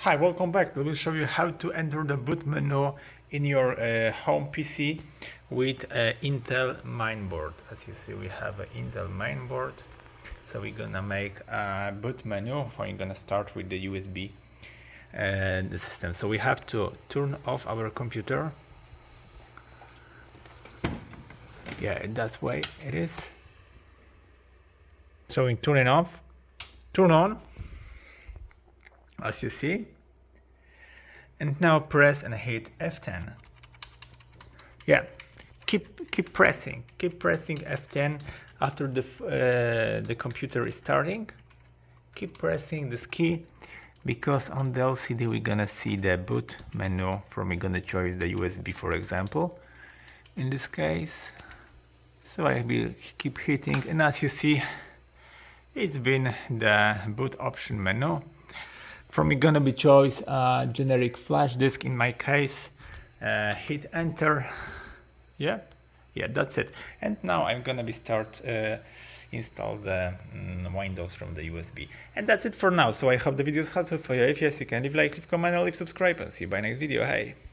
Hi, welcome back. I will show you how to enter the boot menu in your home PC with Intel mainboard. As you see, we have an Intel mainboard. So we're gonna make a boot menu. We're gonna start with the USB the system. So we have to turn off our computer. Yeah, that way it is. So we turn it off, turn on, as you see, and now press and hit F10. Yeah, keep pressing F10 after the computer is starting. Keep pressing this key because on the LCD we're gonna see the boot menu. We're gonna choose the USB, for example, in this case. So I will keep hitting, and as you see, it's been the boot option menu. From me gonna be choice generic flash disk in my case. Hit enter. Yeah, that's it. And now I'm gonna be start install the Windows from the USB. And that's it for now. So I hope the video is helpful for you. If yes, you can leave like, leave comment, and leave subscribe, and see you by next video. Hey.